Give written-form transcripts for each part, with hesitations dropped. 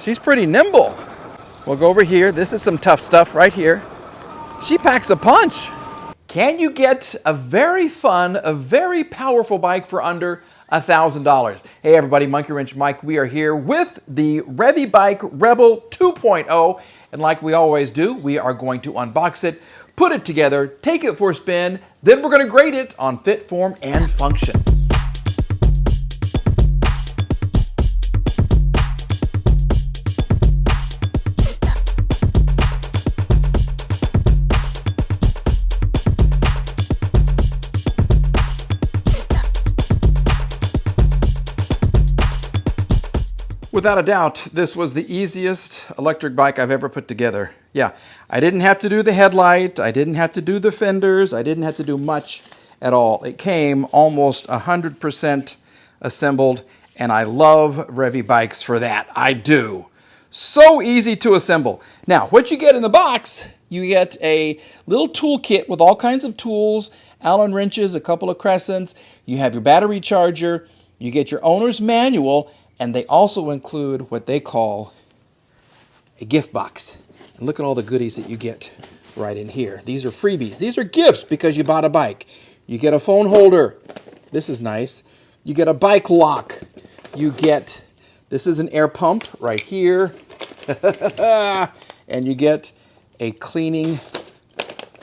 She's pretty nimble. We'll go over here. This is some tough stuff right here. She packs a punch. Can you get a very fun, a very powerful bike for under $1,000? Hey everybody, Monkey Wrench Mike. We are here with the Revibikes Rebel 2.0. And like we always do, we are going to unbox it, put it together, take it for a spin, then we're going to grade it on fit, form, and function. Without a doubt, this was the easiest electric bike I've ever put together. Yeah, I didn't have to do the headlight, I didn't have to do the fenders, I didn't have to do much at all. It came almost 100% assembled, and I love Revibikes for that. I do. So easy to assemble. Now, what you get in the box, you get a little tool kit with all kinds of tools, Allen wrenches, a couple of crescents, you have your battery charger, you get your owner's manual, and they also include what they call a gift box. And look at all the goodies that you get right in here. These are freebies. These are gifts because you bought a bike. You get a phone holder. This is nice. You get a bike lock. You get, this is an air pump right here. And you get a cleaning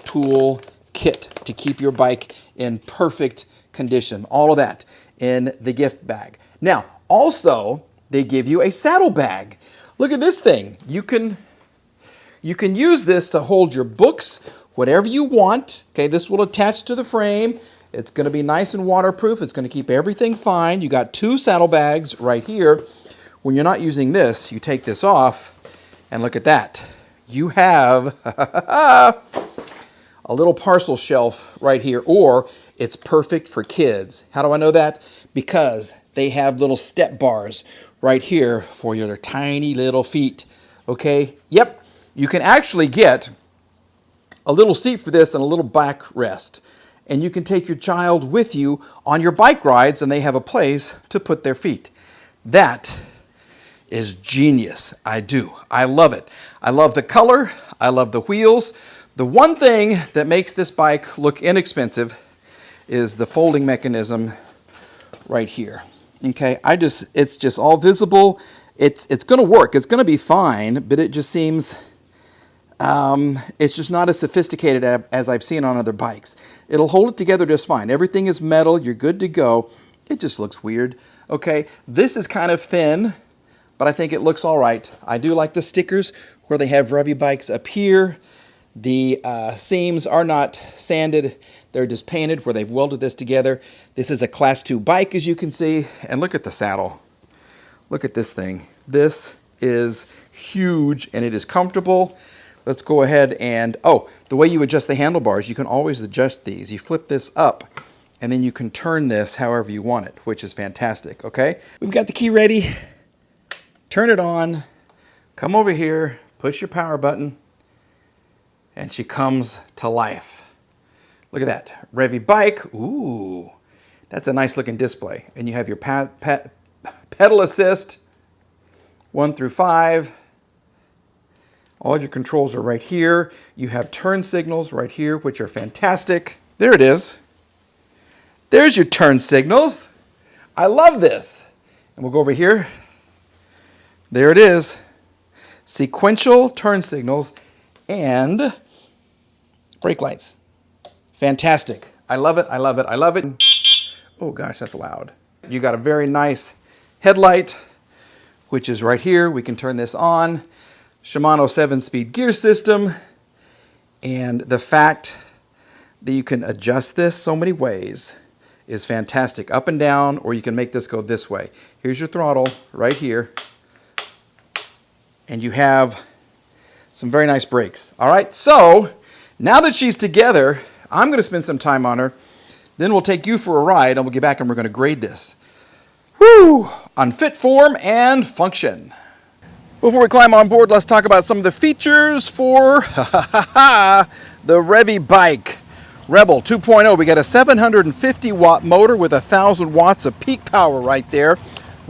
tool kit to keep your bike in perfect condition. All of that in the gift bag. Now, also, they give you a saddlebag. Look at this thing. You can use this to hold your books, whatever you want. Okay, this will attach to the frame. It's going to be nice and waterproof. It's going to keep everything fine. You got two saddlebags right here. When you're not using this, you take this off, and look at that. You have a little parcel shelf right here, or it's perfect for kids. How do I know that? Because they have little step bars right here for your tiny little feet. Okay? Yep. You can actually get a little seat for this and a little backrest. And you can take your child with you on your bike rides and they have a place to put their feet. That is genius. I do. I love it. I love the color. I love the wheels. The one thing that makes this bike look inexpensive is the folding mechanism right here. Okay, it's just all visible. It's going to work. It's going to be fine, but it just seems, it's just not as sophisticated as I've seen on other bikes. It'll hold it together just fine. Everything is metal. You're good to go. It just looks weird. Okay, this is kind of thin, but I think it looks all right. I do like the stickers where they have Revibikes up here. The seams are not sanded. They're just painted where they've welded this together. This is a Class 2 bike, as you can see. And look at the saddle. Look at this thing. This is huge, and it is comfortable. Let's go ahead and, oh, the way you adjust the handlebars, you can always adjust these. You flip this up, and then you can turn this however you want it, which is fantastic, okay? We've got the key ready. Turn it on. Come over here. Push your power button. And she comes to life. Look at that. Revibike. Ooh, that's a nice looking display. And you have your pedal assist, 1 through 5. All your controls are right here. You have turn signals right here, which are fantastic. There it is. There's your turn signals. I love this. And we'll go over here. There it is. Sequential turn signals and brake lights. Fantastic. I love it. I love it. I love it. Oh gosh, that's loud. You got a very nice headlight, which is right here. We can turn this on. Shimano 7-speed gear system. And the fact that you can adjust this so many ways is fantastic. Up and down, or you can make this go this way. Here's your throttle right here. And you have some very nice brakes. All right, so now that she's together, I'm going to spend some time on her. Then we'll take you for a ride, and we'll get back and we're going to grade this. Woo! On fit, form, and function. Before we climb on board, let's talk about some of the features for the Revibikes Rebel 2.0. We got a 750 watt motor with 1,000 watts of peak power right there.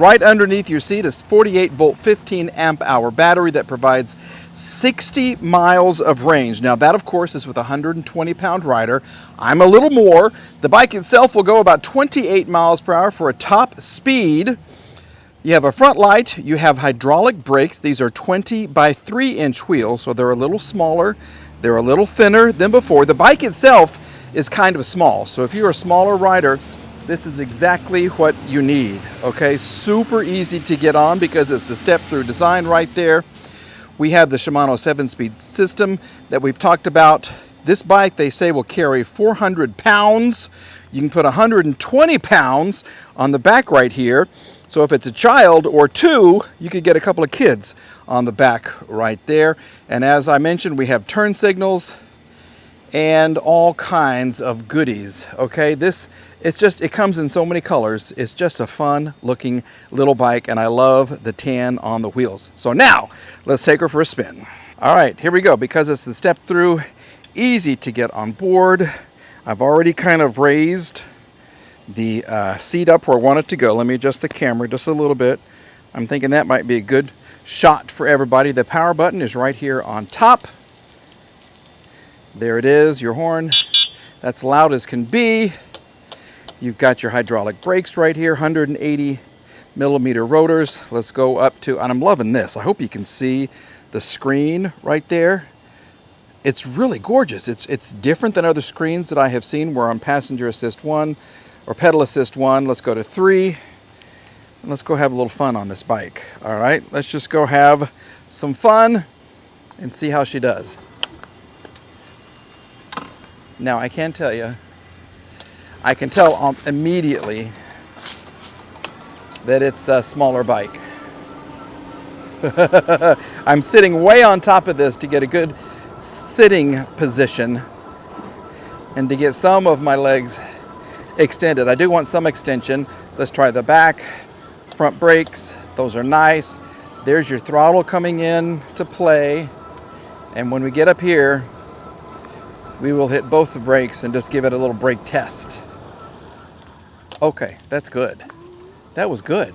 Right underneath your seat is 48 volt, 15 amp hour battery that provides 60 miles of range. Now that of course is with a 120 pound rider. I'm a little more. The bike itself will go about 28 miles per hour for a top speed. You have a front light, you have hydraulic brakes. These are 20 by 3-inch wheels, so they're a little smaller. They're a little thinner than before. The bike itself is kind of small, so if you're a smaller rider, this is exactly what you need, okay? Super easy to get on because it's a step-through design right there. We have the Shimano 7-speed system that we've talked about. This bike, they say, will carry 400 pounds. You can put 120 pounds on the back right here. So if it's a child or two, you could get a couple of kids on the back right there. And as I mentioned, we have turn signals and all kinds of goodies, okay? It comes in so many colors. It's just a fun looking little bike, and I love the tan on the wheels. So now, let's take her for a spin. All right, here we go. Because it's the step through, easy to get on board. I've already kind of raised the seat up where I want it to go. Let me adjust the camera just a little bit. I'm thinking that might be a good shot for everybody. The power button is right here on top. There it is, your horn. That's loud as can be. You've got your hydraulic brakes right here, 180 millimeter rotors. Let's go up to, and I'm loving this. I hope you can see the screen right there. It's really gorgeous. It's different than other screens that I have seen where I'm passenger assist 1 or pedal assist 1. Let's go to 3. And let's go have a little fun on this bike. All right, let's just go have some fun and see how she does. Now I can tell you, I can tell immediately that it's a smaller bike. I'm sitting way on top of this to get a good sitting position and to get some of my legs extended. I do want some extension. Let's try the back, front brakes. Those are nice. There's your throttle coming in to play. And when we get up here, we will hit both the brakes and just give it a little brake test. Okay, that's good. That was good.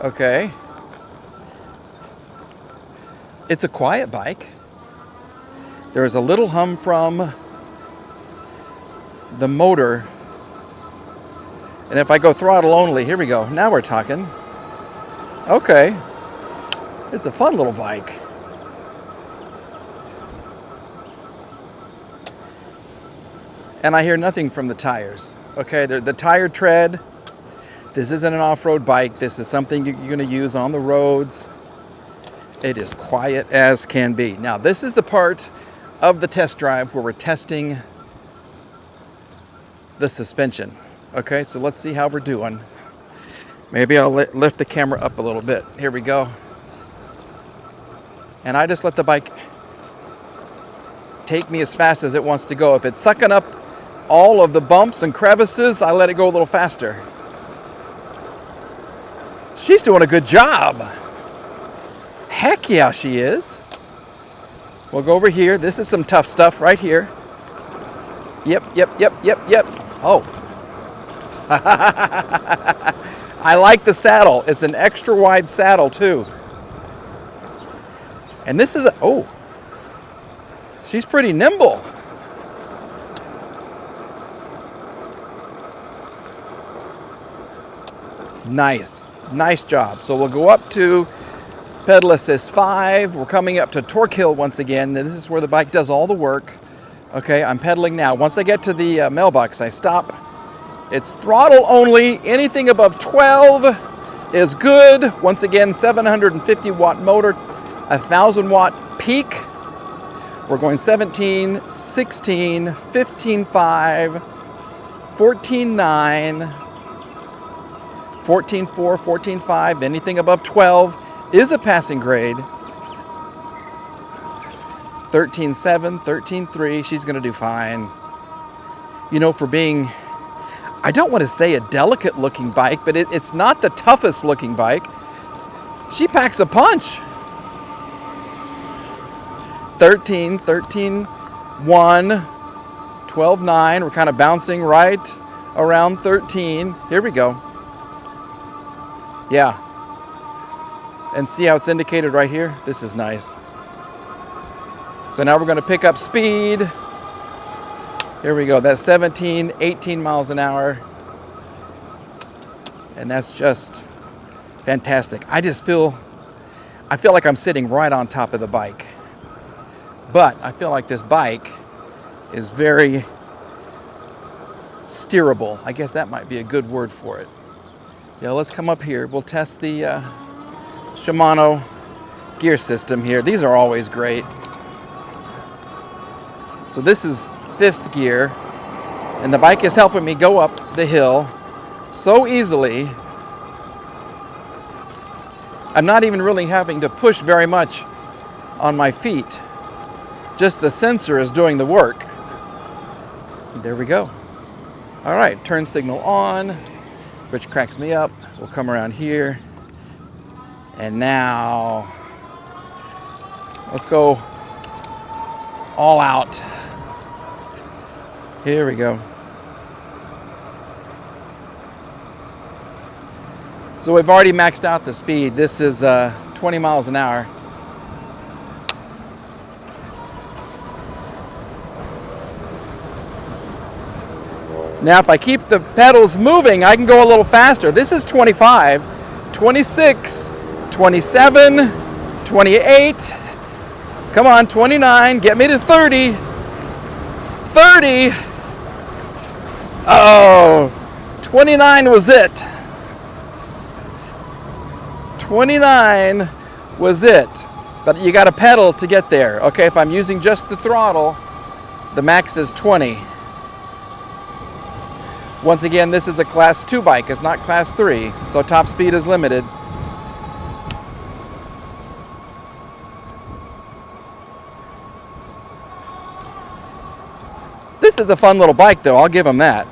Okay. It's a quiet bike. There's a little hum from the motor. And if I go throttle only, here we go. Now we're talking. Okay. It's a fun little bike. And I hear nothing from the tires. Okay, the tire tread. This isn't an off-road bike. This is something you're going to use on the roads. It is quiet as can be. Now, this is the part of the test drive where we're testing the suspension. Okay, so let's see how we're doing. Maybe I'll lift the camera up a little bit. Here we go. And I just let the bike take me as fast as it wants to go. If it's sucking up all of the bumps and crevices, I let it go a little faster. She's doing a good job. Heck yeah, she is. We'll go over here. This is some tough stuff right here. Yep. Oh. I like the saddle. It's an extra wide saddle too. And this is she's pretty nimble. Nice job. So we'll go up to pedal assist 5. We're coming up to torque hill once again. This is where the bike does all the work. Okay, I'm pedaling now. Once I get to the mailbox, I stop. It's throttle only. Anything above 12 is good. Once again, 750 watt motor, 1,000 watt peak. We're going 17, 16, 15.5, 14.9, 14.4, 14.5. Anything above 12 is a passing grade. 13.7, 13.3. She's going to do fine. You know, for being, I don't want to say a delicate looking bike, but it's not the toughest looking bike. She packs a punch. 13, 13, 1, 12, 9. We're kind of bouncing right around 13. Here we go. Yeah. And see how it's indicated right here? This is nice. So now we're going to pick up speed. Here we go. That's 17, 18 miles an hour. And that's just fantastic. I feel like I'm sitting right on top of the bike. But I feel like this bike is very steerable. I guess that might be a good word for it. Yeah, let's come up here. We'll test the Shimano gear system here. These are always great. So this is 5th gear, and the bike is helping me go up the hill so easily. I'm not even really having to push very much on my feet. Just the sensor is doing the work. There we go. All right, turn signal on, which cracks me up. We'll come around here. And now, let's go all out. Here we go. So we've already maxed out the speed. This is 20 miles an hour. Now if I keep the pedals moving, I can go a little faster. This is 25, 26, 27, 28. Come on, 29, get me to 30. 30. Oh, 29 was it. 29 was it. But you got to pedal to get there. Okay, if I'm using just the throttle, the max is 20. Once again, this is a class 2 bike. It's not class 3, so top speed is limited. This is a fun little bike, though. I'll give them that.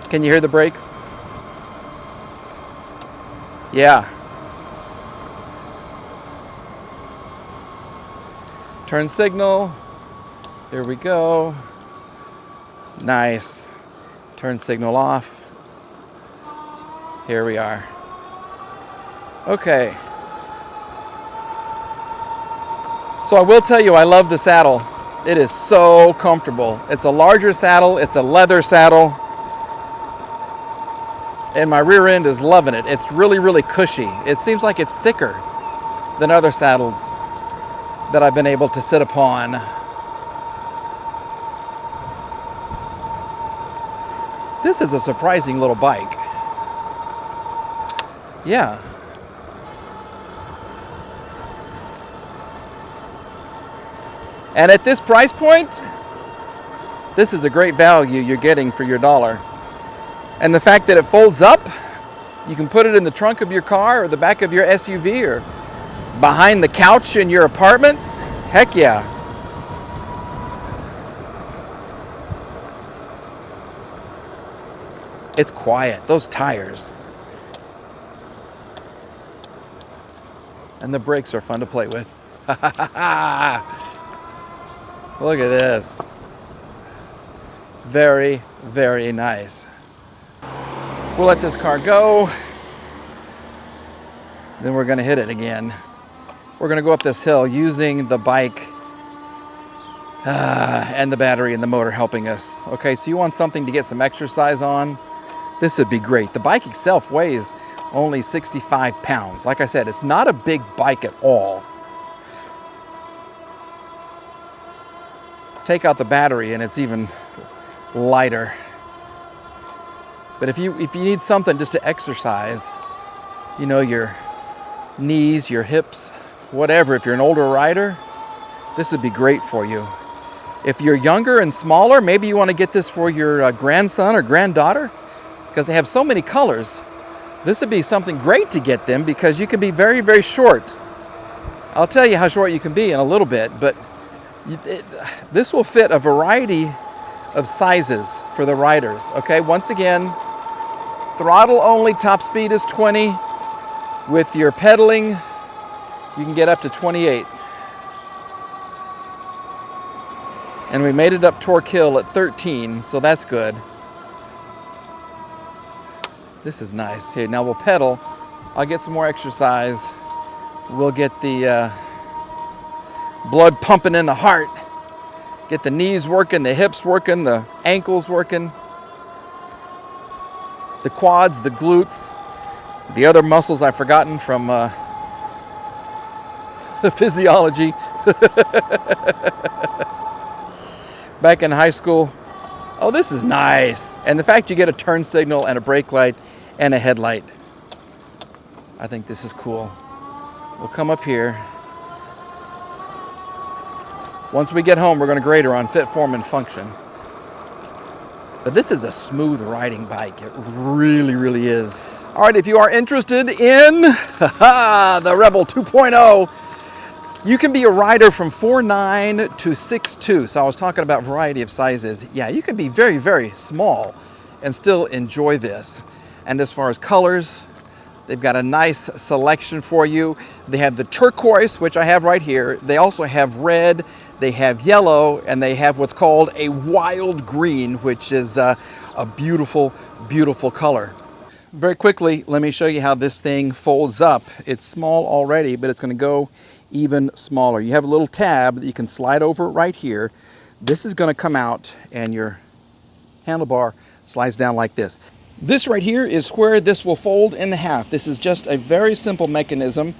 Can you hear the brakes? Yeah. Turn signal. There we go. Nice. Turn signal off. Here we are. Okay. So I will tell you, I love the saddle. It is so comfortable. It's a larger saddle. It's a leather saddle. And my rear end is loving it. It's really, really cushy. It seems like it's thicker than other saddles that I've been able to sit upon. This is a surprising little bike. Yeah. And at this price point, this is a great value you're getting for your dollar. And the fact that it folds up, you can put it in the trunk of your car or the back of your SUV or behind the couch in your apartment. Heck yeah. It's quiet, those tires. And the brakes are fun to play with. Look at this. Very, very nice. We'll let this car go. Then we're gonna hit it again. We're gonna go up this hill using the bike and the battery and the motor helping us. Okay, so you want something to get some exercise on? This would be great. The bike itself weighs only 65 pounds. Like I said, it's not a big bike at all. Take out the battery and it's even lighter. But if you need something just to exercise, you know, your knees, your hips, whatever, if you're an older rider, this would be great for you. If you're younger and smaller, maybe you want to get this for your grandson or granddaughter, because they have so many colors. This would be something great to get them because you can be very, very short. I'll tell you how short you can be in a little bit, but this will fit a variety of sizes for the riders. Okay, once again, throttle only, top speed is 20. With your pedaling, you can get up to 28. And we made it up Torque Hill at 13, so that's good. This is nice. Here, now we'll pedal. I'll get some more exercise. We'll get the blood pumping in the heart. Get the knees working, the hips working, the ankles working, the quads, the glutes, the other muscles I've forgotten from the physiology. Back in high school. Oh, this is nice. And the fact you get a turn signal and a brake light and a headlight. I think this is cool. We'll come up here. Once we get home, we're going to grade her on fit, form, and function. But this is a smooth riding bike. It really, really is. All right, if you are interested in the Rebel 2.0, you can be a rider from 4'9" to 6'2". So I was talking about variety of sizes. Yeah, you can be very, very small and still enjoy this. And as far as colors, they've got a nice selection for you. They have the turquoise, which I have right here. They also have red, they have yellow, and they have what's called a wild green, which is a beautiful, beautiful color. Very quickly, let me show you how this thing folds up. It's small already, but it's going to go even smaller. You have a little tab that you can slide over right here. This is going to come out, and your handlebar slides down like this. This right here is where this will fold in half. This is just a very simple mechanism.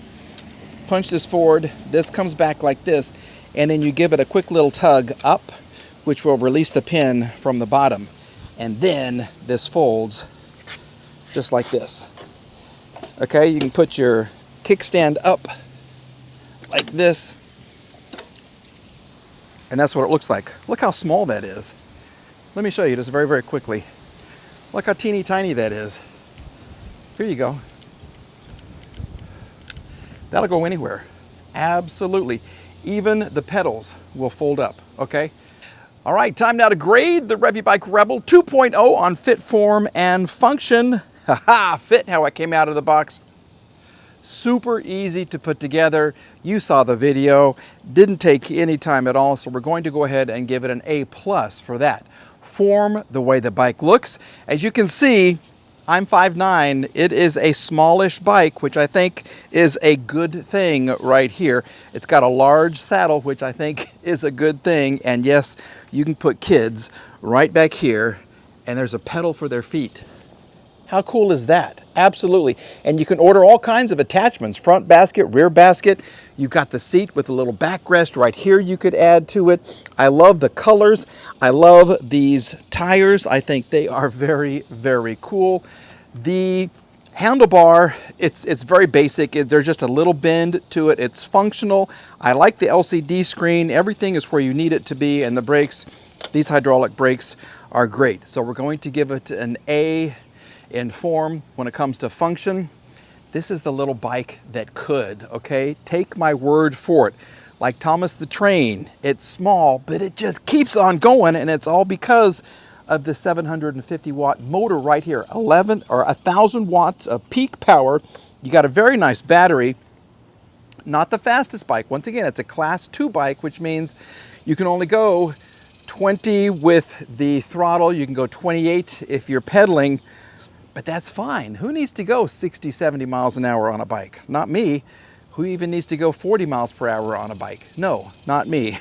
Punch this forward, this comes back like this, and then you give it a quick little tug up, which will release the pin from the bottom. And then this folds just like this. Okay, you can put your kickstand up like this, and that's what it looks like. Look how small that is. Let me show you just very, very quickly. Look how teeny tiny that is. Here you go. That'll go anywhere. Absolutely. Even the pedals will fold up, okay? All right, time now to grade the Revibike Rebel 2.0 on fit, form, and function. Haha, fit, how it came out of the box. Super easy to put together. You saw the video. Didn't take any time at all, so we're going to go ahead and give it an A+ for that. Form, the way the bike looks. As you can see, I'm 5'9". It is a smallish bike, which I think is a good thing right here. It's got a large saddle, which I think is a good thing. And yes, you can put kids right back here, and there's a pedal for their feet. How cool is that? Absolutely. And you can order all kinds of attachments, front basket, rear basket. You've got the seat with a little backrest right here you could add to it. I love the colors. I love these tires. I think they are very, very cool. The handlebar, it's very basic. There's just a little bend to it. It's functional. I like the LCD screen. Everything is where you need it to be. And the brakes, these hydraulic brakes are great. So we're going to give it an A in form. When it comes to function, this is the little bike that could, okay? Take my word for it. Like Thomas the Train, it's small, but it just keeps on going, and it's all because of the 750 watt motor right here. 1,000 watts of peak power. You got a very nice battery. Not the fastest bike. Once again, it's a class 2 bike, which means you can only go 20 with the throttle. You can go 28 if you're pedaling. But that's fine. Who needs to go 60, 70 miles an hour on a bike? Not me. Who even needs to go 40 miles per hour on a bike? No, not me.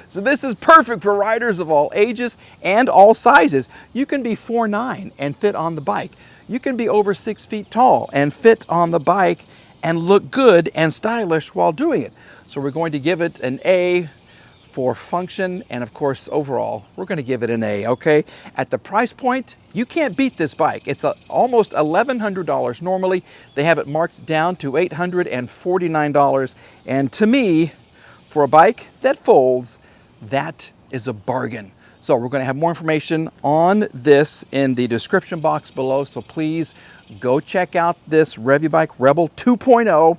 So this is perfect for riders of all ages and all sizes. You can be 4'9" and fit on the bike. You can be over 6 feet tall and fit on the bike and look good and stylish while doing it. So we're going to give it an A for function, and of course overall we're going to give it an A, okay? At the price point, you can't beat this bike. It's almost $1,100 normally. They have it marked down to $849, and to me, for a bike that folds, that is a bargain. So we're going to have more information on this in the description box below, so please go check out this Revibike Rebel 2.0.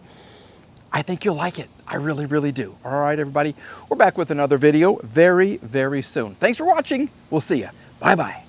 I think you'll like it. I really, really do. All right, everybody. We're back with another video very, very soon. Thanks for watching. We'll see you. Bye-bye.